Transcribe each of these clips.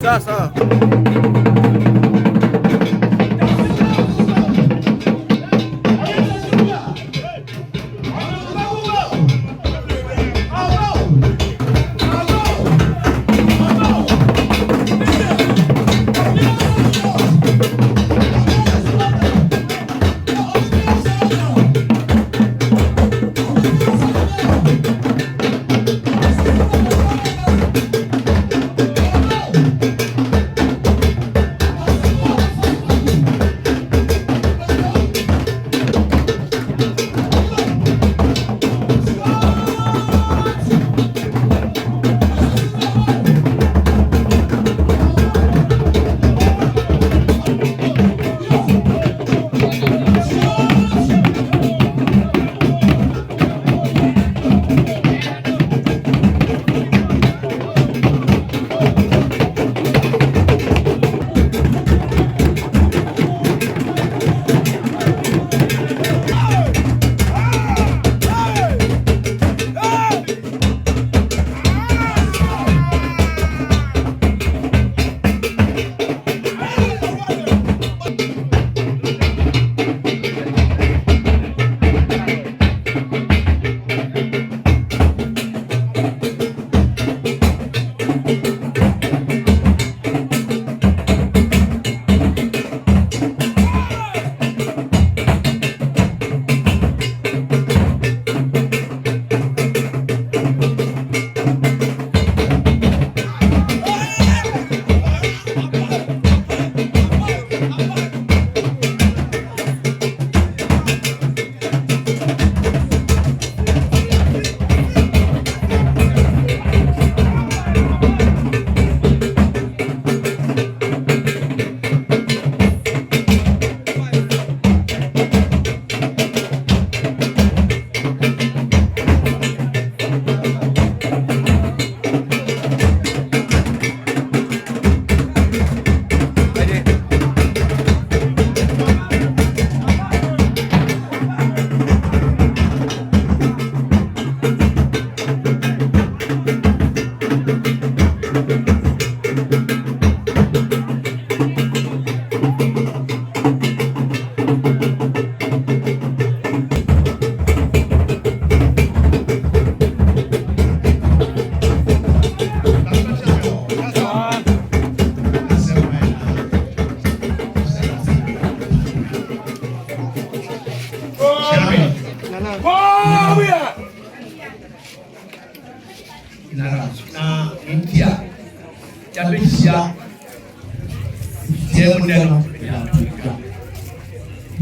Sasa. na India ya bishia jemu deno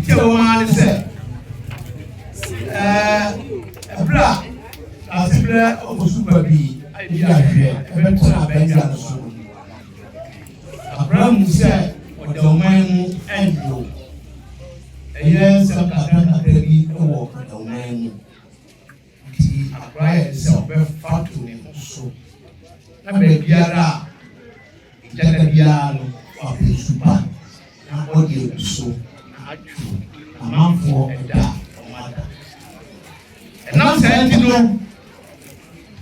jemu mani se bra asibra osuba bi bi ahwe ebetra benja no so Abraham se Odauman mu endo eye se kakra bi ewo Odauman mu ti Kwae se obefa to ne so na be biara ijada biara no apesupa na odi so atwu amanfo eda omada na se ti no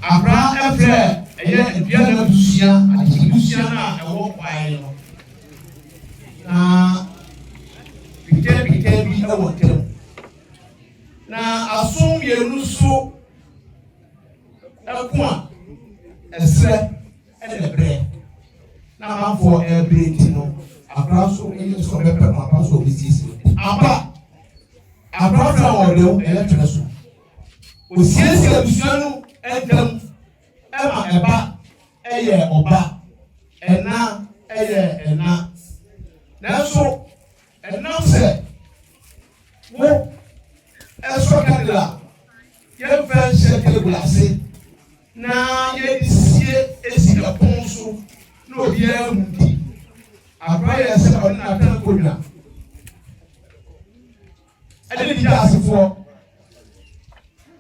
Abraham efre eye biara busia atibusia na ewo Kwae no na bite bi ewo tem na asom yenu so akwa esre enebre na manfo ebreti no abraso ene so bepe no abraso obisisi abraso awodeu Etwereso osiesie abusuanu entam ema eba eye oba ena eye ena na so ena se wo eso kadila ye fa shekele glase na ye disie esi da ponso no bia muti Kwae se ba na ta kodwa ade di asefo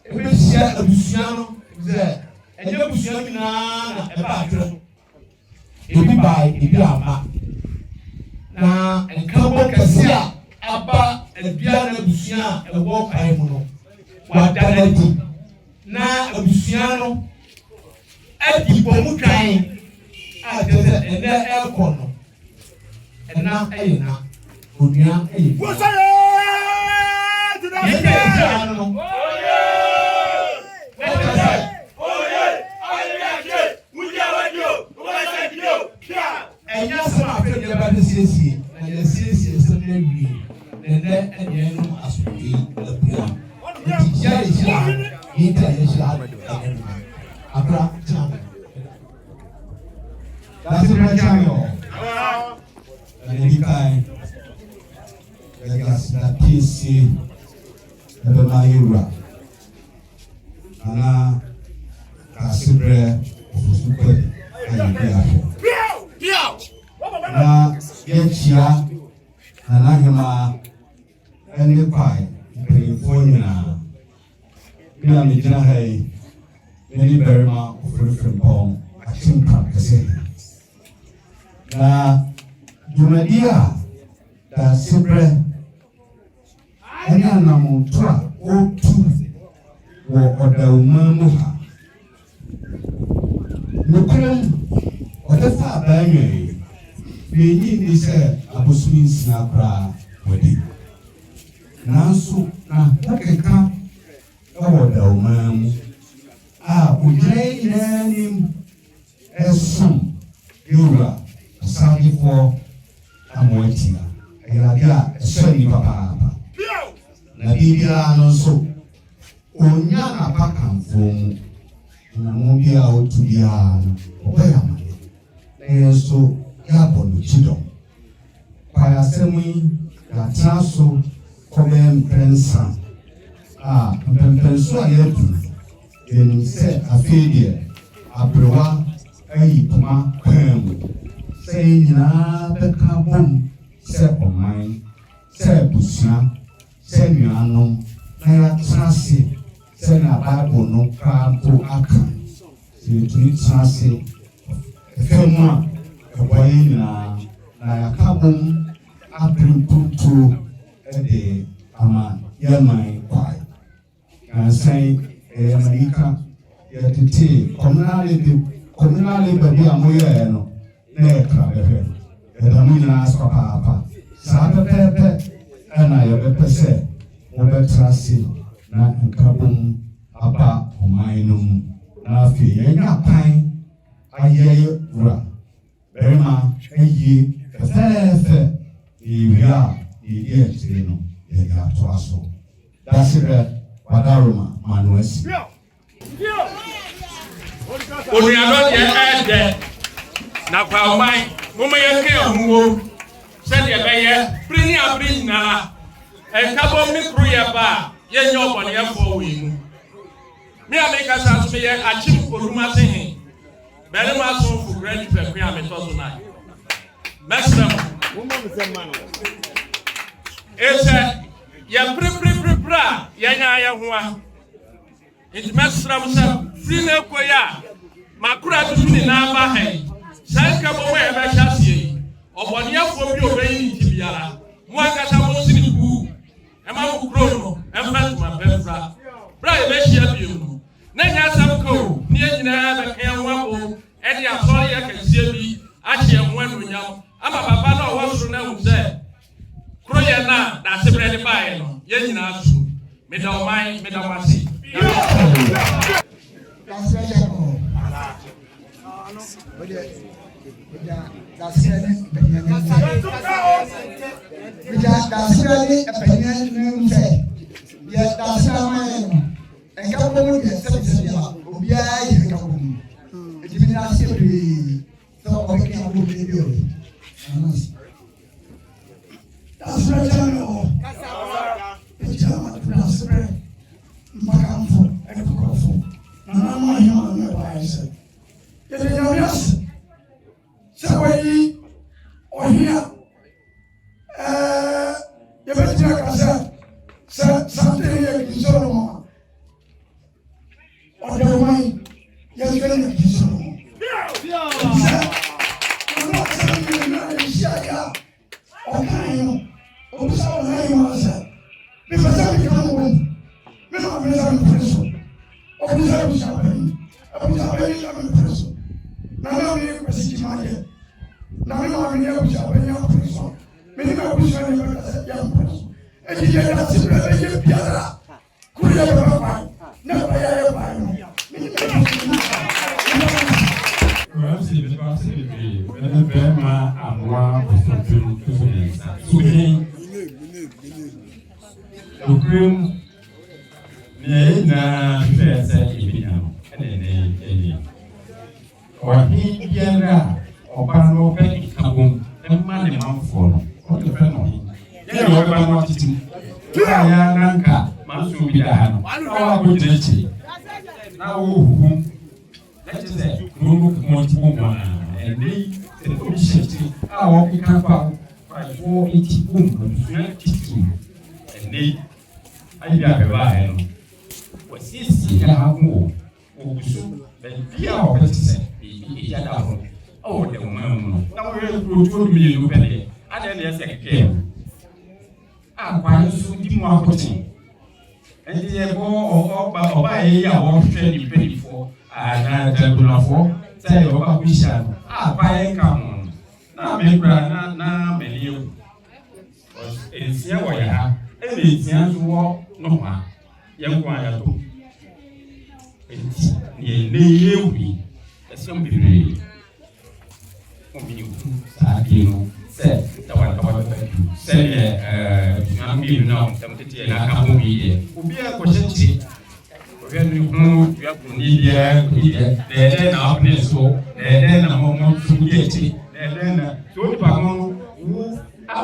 ebe sia abusuano ze enye abusuano na eba atwe ebi bai ebi ama na enkabo kasia aba ebia na abusua ewo Kwae mu no wadanadi na abusuano adi bomu kan a kyerɛ sɛ ɛnɛ ɛrekɔ no ɛna ɛyɛ na onua ɛyɛ na yɛyɛ ɛgya no ɛnyɛ sɛ afɛ deɛ ba de siesie na yɛsiesie sɛ no awie na ɛnɛ ɛdeɛ no asomdwee abua nti kyia yɛhyia yɛnti a yɛhyia ɛnɛ no akora kyena me dase bra kyena me ɔ ɛnɛdi kae yɛde aseda piesie ɛbɛma yɛwura ana dase brɛ ɔfosu kwadi ayɛdi ahwɛ na yɛkyia nanahema ɛne Kwae mpanyinfoɔ nyinaa bi a megyina ha yi ne barima ofurifiri mpɔn Akyem kɛse na dwumadi a dasebrɛ ɛne anamoto a ɔtu wɔ Odauman mu ha nokorɛm ɔde fa abaa nwɛe bɛnyi ni sɛ abosomi nsia koraa wɔde nanso na wɔkeka ɛwɔ Odauman mu a ogyina nyinaa nim ɛsom yɛwura ɔsaadefoɔ amoatia ɛyɛ ade a ɛsɔ nnipa paapa na biribiara no nso ɔnya n'apa kamfoɔ mu namo bi a ɔtu biara no ɔbɛyɛ amaneɛ na yɛn nso yɛabɔ no kyidɔm Kwae asɛm yi yɛatena so kɔbɛyɛ mprɛnsa a mpɛmpɛnso a yɛadu yɛnim sɛ afei deɛ aberewa ayi poma kwan mu sɛ yɛn nyinaa bɛka bom sɛ ɔman sɛ abusua sɛ nuanom na yɛatena ase sɛnea Bible no koraa mpo aka sɛ yɛtumi tena ase ɛfɛ mu a ɛboa yɛn nyinaa na yɛaka bom apere mpuntuo ɛde ama yɛman Kwae nansan ɛyɛ madika yɛtetee communal labor bi a moyɛɛ no na yɛkra bɛhwɛ yɛda mo nyinaa ase papaapa saa pɛpɛɛpɛ ɛna yɛbɛpɛ sɛ mobɛtena ase na nkabom aba ɔman no mu na afei yɛnya pan ayɛ wura barima ayie fɛfɛɛfɛ yɛwie a yɛdi akyire no yɛde atoa so daserɛ wadaroma ma no asi onuano deɛ ɛɛdɛ na Kwae ɔman moma yɛka ahuwo sɛdeɛ ɛbɛyɛ bere ne abere nyinaa ɛnkabom ne koro yɛ ba a yɛnyɛ ɔbɔneɛfoɔ wɔ yi mu me a mekasa so meyɛ Akyem odumase he barima asomfo kura nnipaku a metɔ so na mɛsrɛ mo ɛsɛ yɛpere a yɛnya yɛ ho a nti mɛsrɛ mo sɛ firi no ɛkɔ yi a makora tutu ne nan ba ha yi saa nkabom a yɛbɛhyɛ aseɛ yi ɔbɔneɛfoɔ bi ɔbɛyi ne nti biara mo ankasa mo sene buu ɛma mo kuro no ɛmfa toma bɛfra bra yɛbɛhyia bio no na nya asɛm ka o ne yɛnyinaa bɛka yɛn ho abo ɛde asɔre yɛ kɛseɛ bi ahyɛ yɛn ho anuonyam ama papa no a ɔwɔ soro no ahu sɛ kuro yɛn na dasebrɛ ne baeɛ no yɛn nyinaa so meda ɔman meda mo ase Etwereso. mini abuja benya preso mini abuja ni ba ya preso e di ya na sibra be ye biara ku ya ba ba na ba ya ba mini Merci de passer depuis vraiment à moi pour sortir tout ça. Souvenez. Donc, mais na fait ça évidemment. Wahii biara opano pe kabum emma ne manfo o de fe no ye no ba no titi ya nanka manso bi da hano awa ko direchi na wo hu let us say no mo ti mo ma eni e ko shiti awa ko kan fa 480 boom na titi eni ai bia be ba he no wasisi ya hawo o gusu be bia o be tse ya da ho o de mo no na mo ye pro to mi no pele ade ne se ke a kwa su di mo akoti enti e bo oba ye ya wo hwe ni penifo a na tribunalfo say oba bisha a kwa ye ka mo na me kra na me liu ensia wo ya e me ensia so wo no ha ye kwa ya to enti ye ne ye wi Esse bebê, menino, aqui no set, estava aqui. Sério, não me não, estamos aqui na Cambodia. O dia que a gente, o dia no dia na Odauman, na mão, tudo isso, na todo pagão, o a